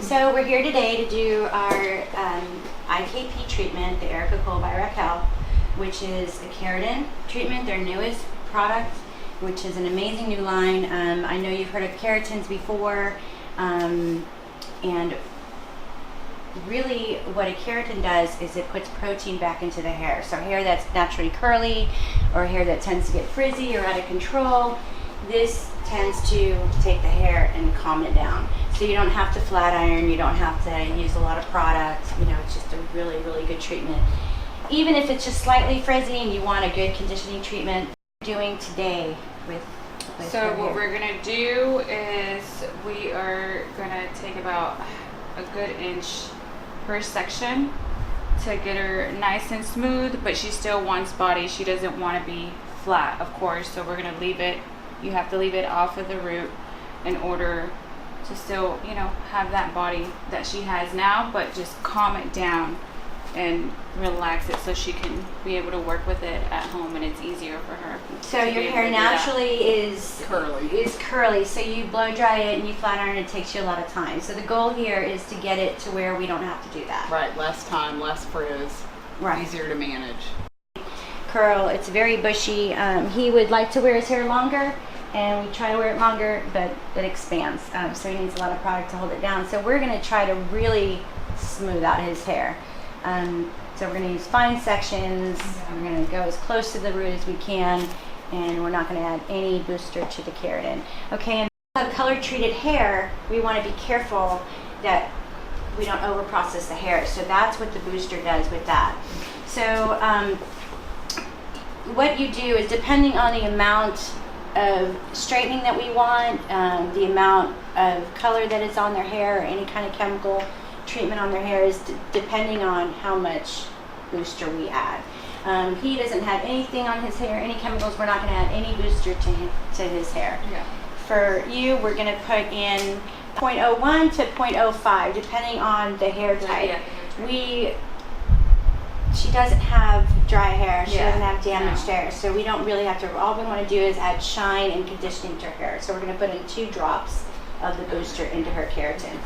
So we're here today to do our IKP treatment, the Erica Cole by Raquel, which is a keratin treatment, their newest product, which is an amazing new line. I know you've heard of keratins before, and really what a keratin does is it puts protein back into the hair. So hair that's naturally curly or hair that tends to get frizzy or out of control, this tends to take the hair and calm it down. So you don't have to flat iron, you don't have to use a lot of product, you know, it's just a really, really good treatment. Even if it's just slightly frizzy and you want a good conditioning treatment, doing today with so what we're gonna do is we are gonna take about a good inch per section to get her nice and smooth, but she still wants body. She doesn't want to be flat, of course, so we're gonna leave it. You have to leave it off of the root in order to still, you know, have that body that she has now, but just calm it down and relax it so she can be able to work with it at home and it's easier for her. So your hair naturally is curly, so you blow dry it and you flat iron, it takes you a lot of time. So the goal here is to get it to where we don't have to do that. Right, less time, less frizz, right. Easier to manage. Curl, it's very bushy. He would like to wear his hair longer, and we try to wear it longer, but it expands. So he needs a lot of product to hold it down. So we're gonna try to really smooth out his hair. So we're going to use fine sections, we're going to go as close to the root as we can, and we're not going to add any booster to the keratin. Okay, and color treated hair, we want to be careful that we don't over process the hair. So that's what the booster does with that. So what you do is, depending on the amount of straightening that we want, the amount of color that is on their hair, or any kind of chemical treatment on their hair, is depending on how much booster we add. He doesn't have anything on his hair, any chemicals. We're not going to add any booster to his hair. Yeah. For you, we're going to put in 0.01 to 0.05 depending on the hair type. Yeah, she doesn't have dry hair, she doesn't have damaged hair, so we don't really have to. All we want to do is add shine and conditioning to her hair. So we're going to put in 2 drops of the booster into her keratin.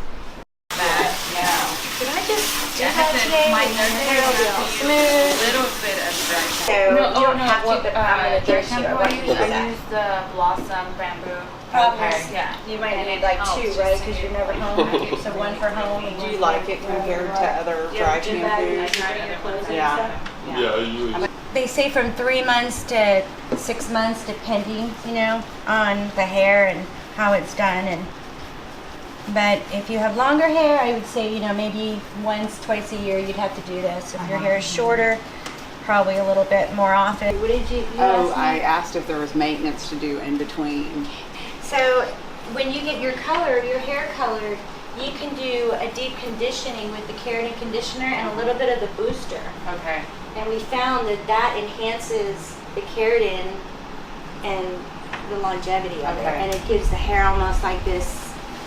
Did I just do that today? My hair will be all smooth. A little bit of dry shampoo. So you don't have to, but I'm going to dry do shampoo. I use the Blossom bamboo. Okay. Yeah. You might need like 2, right? Because you're never home. So one for home. And Do you like it compared to other dry shampoos? Yeah. They say from 3 months to 6 months, depending, you know, on the hair and how it's done. But if you have longer hair, I would say, you know, maybe once, twice a year you'd have to do this. If your hair is shorter, probably a little bit more often. What did you ask me? I asked if there was maintenance to do in between. So when you get your hair colored, you can do a deep conditioning with the keratin conditioner and a little bit of the booster. Okay. And we found that enhances the keratin and the longevity of it. And it gives the hair almost like this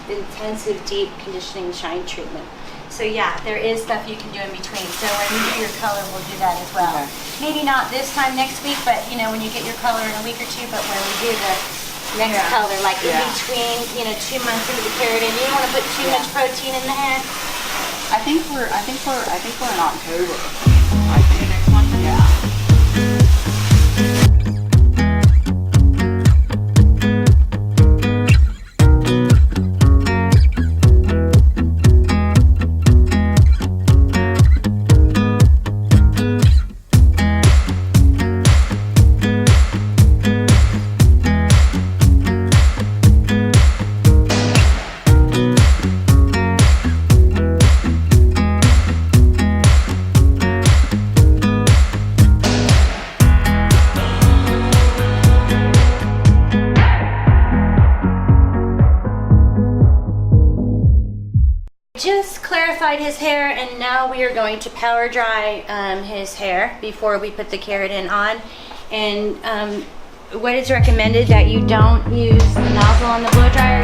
intensive deep conditioning shine treatment. So yeah, there is stuff you can do in between. So when you do your color, we'll do that as well. Maybe not this time next week, but you know, when you get your color in a week or 2, but when we do the next color, like in between, you know, 2 months into the keratin, you don't want to put too much protein in the hair. I think we're in October. I think next one. Yeah. Just clarified his hair, and now we are going to power dry his hair before we put the keratin on. And what is recommended, that you don't use the nozzle on the blow dryer.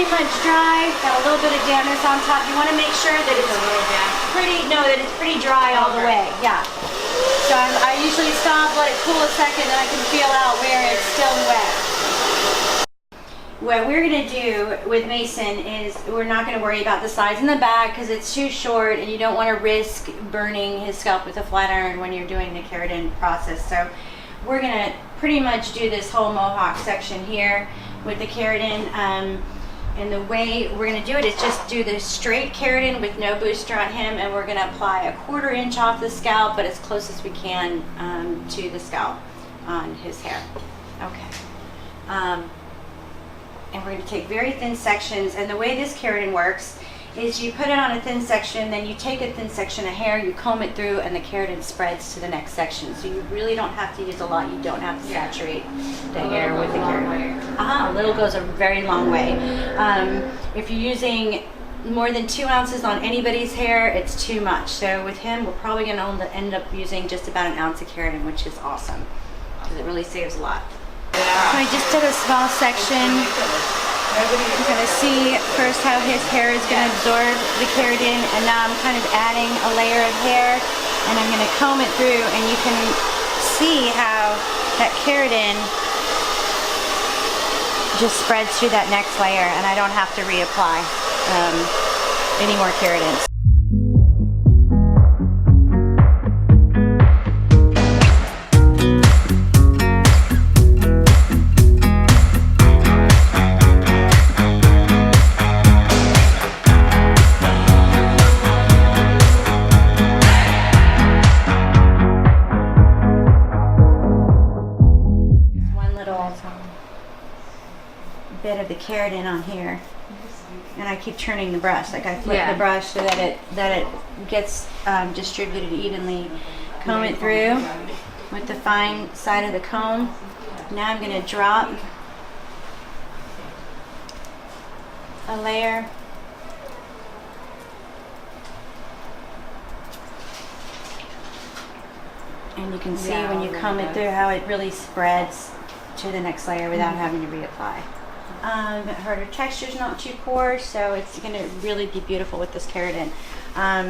pretty much dry. Got a little bit of dampness on top. You want to make sure that it's A little damp. that it's pretty dry all the way. Yeah. So I usually stop, let it cool a second, then I can feel out where it's still wet. What we're going to do with Mason is we're not going to worry about the sides in the back because it's too short and you don't want to risk burning his scalp with a flat iron when you're doing the keratin process. So we're going to pretty much do this whole mohawk section here with the keratin. And the way we're going to do it is just do the straight keratin with no booster on him, and we're going to apply a 1/4 inch off the scalp, but as close as we can to the scalp on his hair. Okay. And we're going to take very thin sections, and the way this keratin works is you put it on a thin section, then you take a thin section of hair, you comb it through, and the keratin spreads to the next section. So you really don't have to use a lot. You don't have to saturate the hair with the keratin. A little goes a very long way. If you're using more than 2 ounces on anybody's hair, it's too much. So with him, we're probably going to end up using just about 1 ounce of keratin, which is awesome because it really saves a lot. So I just did a small section. You're going to see first how his hair is going to absorb the keratin, and now I'm kind of adding a layer of hair, and I'm going to comb it through, and you can see how that keratin just spreads through that next layer, and I don't have to reapply any more keratin. Bit of the keratin on here, and I keep turning the brush, like I flip the brush so that it gets distributed evenly. Comb it through with the fine side of the comb. Now I'm going to drop a layer. And you can see when you comb it through how it really spreads to the next layer without having to reapply. Her texture's not too coarse, so it's going to really be beautiful with this keratin.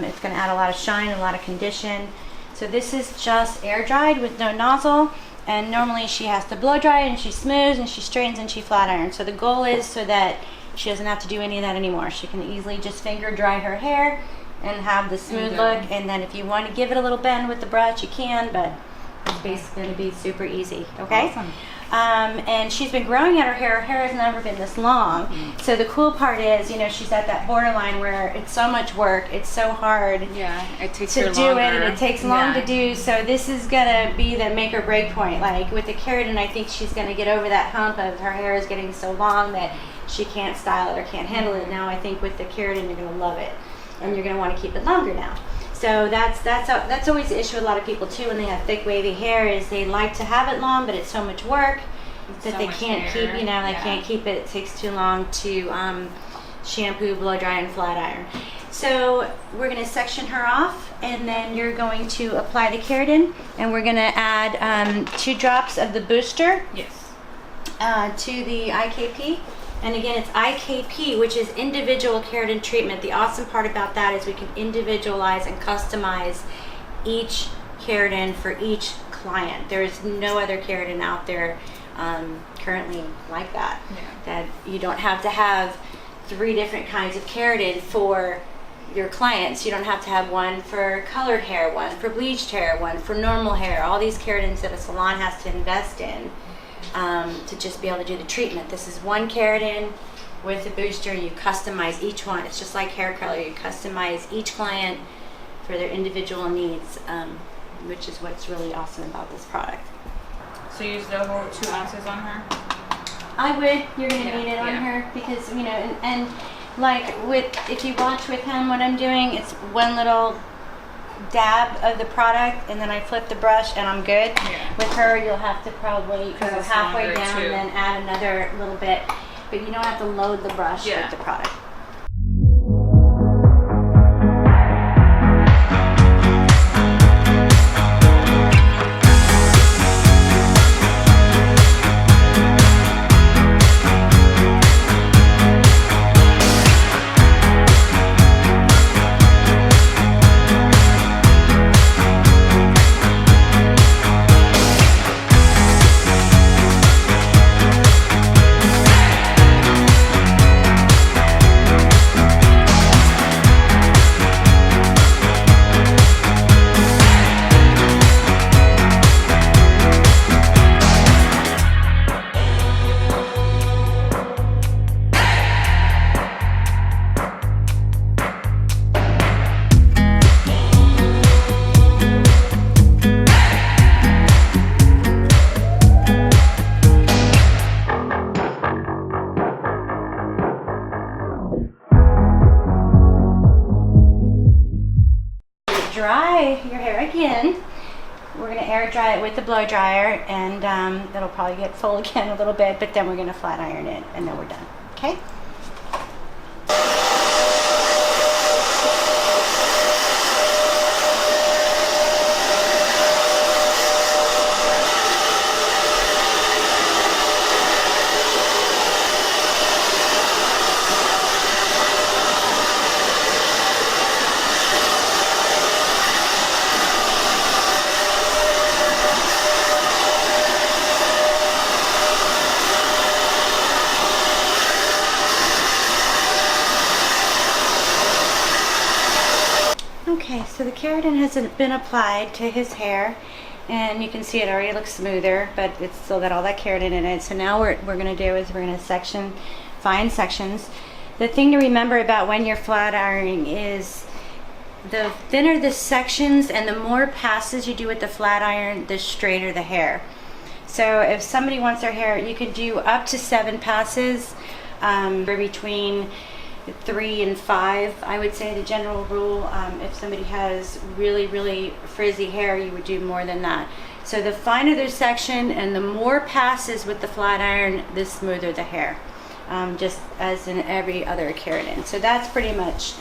It's going to add a lot of shine, a lot of condition. So this is just air dried with no nozzle, and normally she has to blow dry, and she smooths, and she straightens, and she flat irons. So the goal is so that she doesn't have to do any of that anymore. She can easily just finger dry her hair and have the smooth look, and then if you want to give it a little bend with the brush, you can, but it's basically going to be super easy. Okay? Awesome. And she's been growing out her hair. Her hair has never been this long. So the cool part is, you know, she's at that borderline where it's so much work, it's so hard It takes to her do longer. it, and it takes long to do. So this is gonna be the make or break point. Like with the keratin, I think she's gonna get over that hump of her hair is getting so long that she can't style it or can't handle it. Now I think with the keratin, you're gonna love it, and you're gonna want to keep it longer now. So that's always the issue with a lot of people too when they have thick wavy hair, is they like to have it long, but it's so much work that so they much can't hair. keep, you know, they can't keep it. It takes too long to shampoo, blow dry, and flat iron. So we're going to section her off, and then you're going to apply the keratin, and we're going to add 2 drops of the booster to the IKP. And again, it's IKP, which is individual keratin treatment. The awesome part about that is we can individualize and customize each keratin for each client. There is no other keratin out there currently like that. That you don't have to have 3 different kinds of keratin for your clients. You don't have to have one for colored hair, one for bleached hair, one for normal hair. All these keratins that a salon has to invest in to just be able to do the treatment. This is one keratin with a booster. You customize each one. It's just like hair color. You customize each client for their individual needs, which is what's really awesome about this product. So use the whole 2 ounces on her? I would. You're going to need it on her because, you know, and like if you watch with him what I'm doing, it's one little dab of the product, and then I flip the brush, and I'm good. With her, you'll have to probably go halfway down and then add another little bit, but you don't have to load the brush with the product. hair again. We're going to air dry it with the blow dryer, and it'll probably get full again a little bit, but then we're going to flat iron it, and then we're done. Okay? Okay, so the keratin has been applied to his hair, and you can see it already looks smoother, but it's still got all that keratin in it. So now what we're going to do is we're going to section, fine sections. The thing to remember about when you're flat ironing is the thinner the sections and the more passes you do with the flat iron, the straighter the hair. So if somebody wants their hair, you can do up to 7 passes, or between 3 and 5, I would say the general rule. If somebody has really, really frizzy hair, you would do more than that. So the finer the section and the more passes with the flat iron, the smoother the hair, just as in every other keratin. So that's pretty much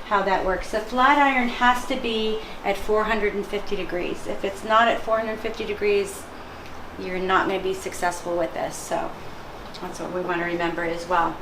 how that works. The flat iron has to be at 450 degrees. If it's not at 450 degrees, you're not going to be successful with this. So that's what we want to remember as well.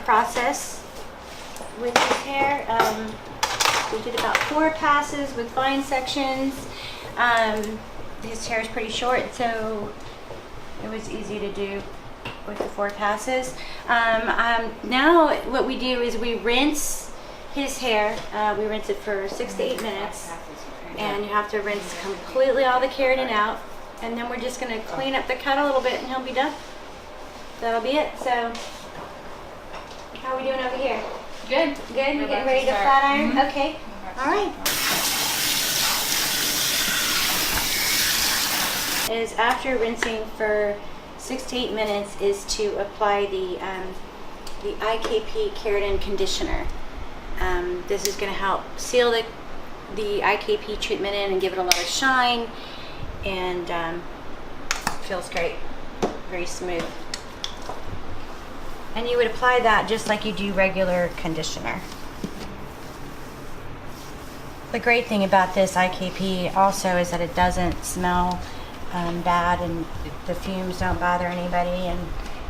Process with his hair. We did about 4 passes with fine sections. His hair is pretty short, so it was easy to do with the 4 passes. Now what we do is we rinse his hair. We rinse it for 6 to 8 minutes, and you have to rinse completely all the keratin out, and then we're just going to clean up the cut a little bit and he'll be done. That'll be it. So how are we doing over here? Good. Good? You getting ready to flat iron? Mm-hmm. Okay. All right. Is after rinsing for 6 to 8 minutes is to apply the IKP keratin conditioner. This is going to help seal the IKP treatment in and give it a lot of shine, and feels great. Very smooth. And you would apply that just like you do regular conditioner. The great thing about this IKP also is that it doesn't smell bad, and the fumes don't bother anybody.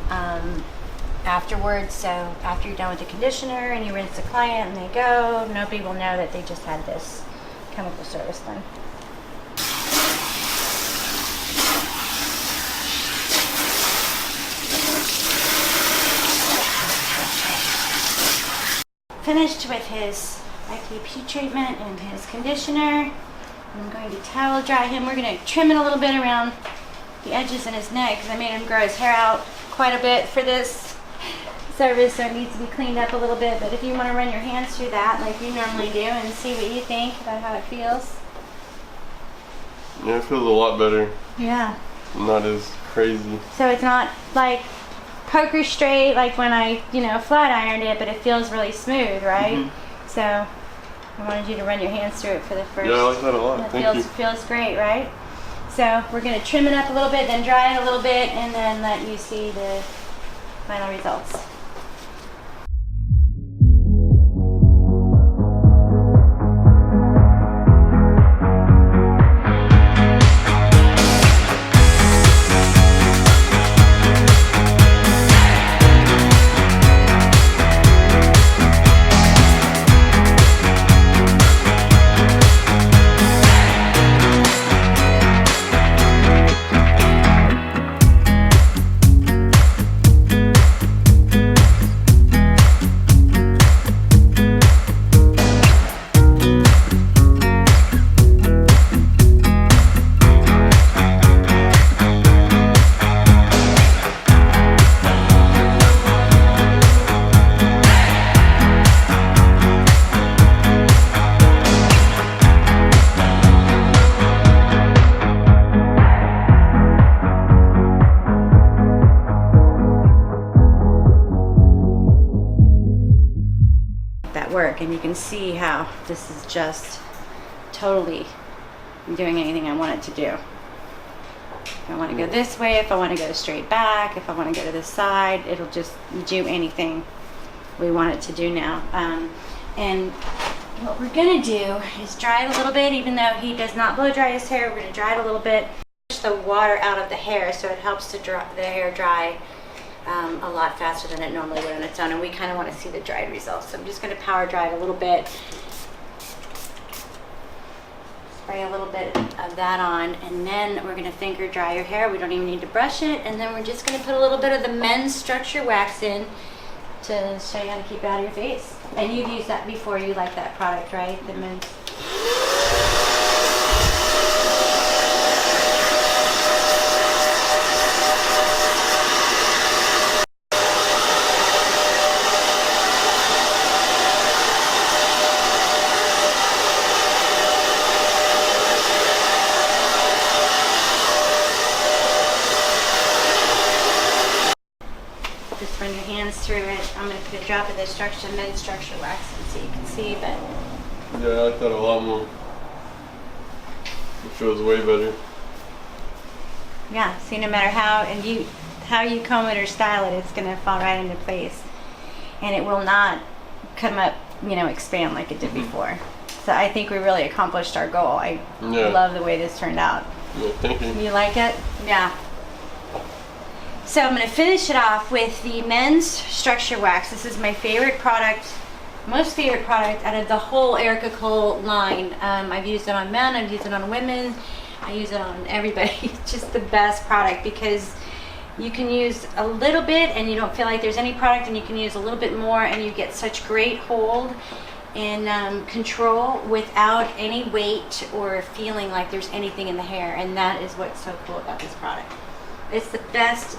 And afterwards, so after you're done with the conditioner and you rinse the client and they go, nobody will know that they just had this chemical service done. Finished with his IKP treatment and his conditioner. I'm going to towel dry him. We're going to trim it a little bit around the edges in his neck because I made him grow his hair out quite a bit for this service, so it needs to be cleaned up a little bit. But if you want to run your hands through that like you normally do and see what you think about how it feels. Yeah, it feels a lot better. Yeah. Not as crazy. So it's not like poker straight like when I, flat ironed it, but it feels really smooth, right? Mm-hmm. So I wanted you to run your hands through it for the first. Yeah, I like that a lot. Thank you. Feels great, right? So we're going to trim it up a little bit, then dry it a little bit, and then let you see the final results. that work, and you can see how this is just totally doing anything I want it to do. If I want to go this way, if I want to go straight back, if I want to go to this side, it'll just do anything we want it to do now. And what we're gonna do is dry it a little bit. Even though he does not blow dry his hair, we're gonna dry it a little bit. Push the water out of the hair, so it helps to dry, the hair dry a lot faster than it normally would on its own. And we kind of want to see the dried results. So I'm just gonna power dry it a little bit. Spray a little bit of that on, and then we're gonna finger dry your hair. We don't even need to brush it. And then we're just gonna put a little bit of the men's structure wax in to show you how to keep it out of your face. And you've used that before. You like that product, right? The men's. Just run your hands through it. I'm going to put a drop of this men's structure wax in so you can see, but Yeah, I like that a lot more. It feels way better. yeah, see, no matter how you comb it or style it, it's going to fall right into place. And it will not come up, expand like it did before. So I think we really accomplished our goal. I love the way this turned out. Yeah, thank you. You like it? Yeah. So I'm going to finish it off with the men's structure wax. This is my favorite product, most favorite product out of the whole Erica Cole line. I've used it on men, I've used it on women, I use it on everybody. It's just the best product because you can use a little bit and you don't feel like there's any product, and you can use a little bit more and you get such great hold and control without any weight or feeling like there's anything in the hair. And that is what's so cool about this product. It's the best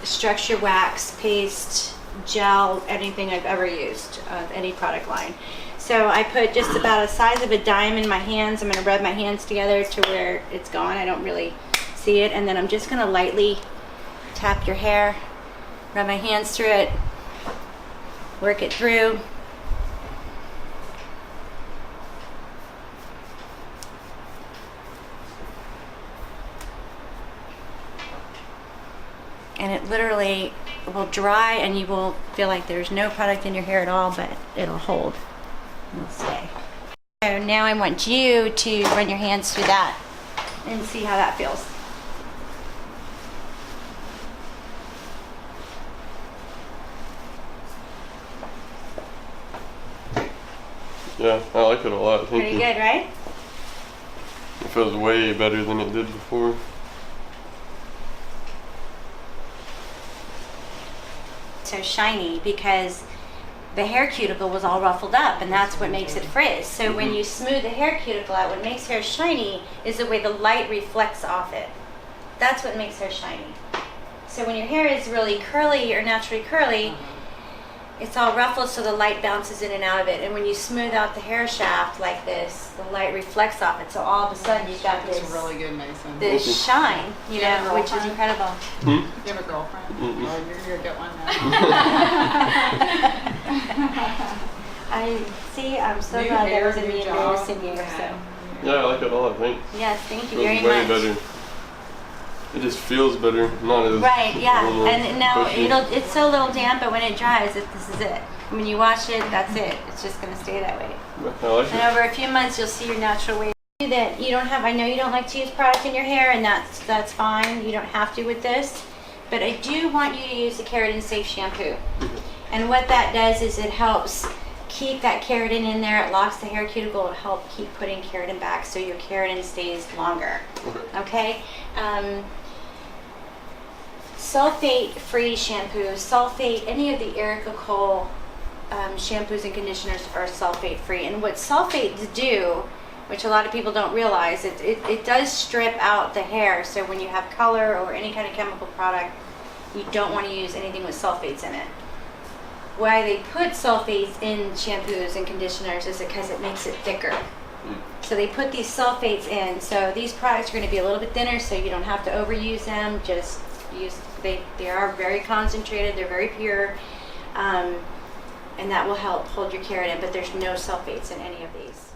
structure wax, paste, gel, anything I've ever used of any product line. So I put just about the size of a dime in my hands. I'm going to rub my hands together to where it's gone. I don't really see it. And then I'm just going to lightly tap your hair, rub my hands through it, work it through. And it literally will dry and you will feel like there's no product in your hair at all, but it'll hold and stay. So now I want you to run your hands through that and see how that feels. Yeah, I like it a lot. Thank Pretty you. good, right? It feels way better than it did before. So shiny because the hair cuticle was all ruffled up, and that's what makes it frizz. So when you smooth the hair cuticle out, what makes hair shiny is the way the light reflects off it. That's what makes hair shiny. So when your hair is really curly or naturally curly, it's all ruffled, so the light bounces in and out of it. And when you smooth out the hair shaft like this, the light reflects off it. So all of a sudden you've got It's this really good, Mason. this shine, Yeah, which is girlfriend. incredible. You have a girlfriend? Oh, you're a good one now. I see. I'm so New glad hair, that was a new me job. endorsing you. So Yeah, I like it a lot. Thanks. yes, thank you Feels very way much. better. It just feels better. Not as Right, yeah. little And now bushy. it's so little damp, but when it dries, this is it. When you wash it, that's it. It's just gonna stay that way. I like And it. over a few months, you'll see your natural way. That you don't have. I know you don't like to use product in your hair, and that's fine. You don't have to with this, but I do want you to use the Keratin Safe shampoo. And what that does is it helps keep that keratin in there. It locks the hair cuticle. It'll help keep putting keratin back, so your keratin stays longer. Okay. Sulfate-free shampoo, any of the Erica Cole shampoos and conditioners are sulfate-free. And what sulfates do, which a lot of people don't realize, it does strip out the hair. So when you have color or any kind of chemical product, you don't want to use anything with sulfates in it. Why they put sulfates in shampoos and conditioners is because it makes it thicker. So they put these sulfates in. So these products are going to be a little bit thinner, so you don't have to overuse them. Just use, they are very concentrated, they're very pure. And and that will help hold your keratin, but there's no sulfates in any of these.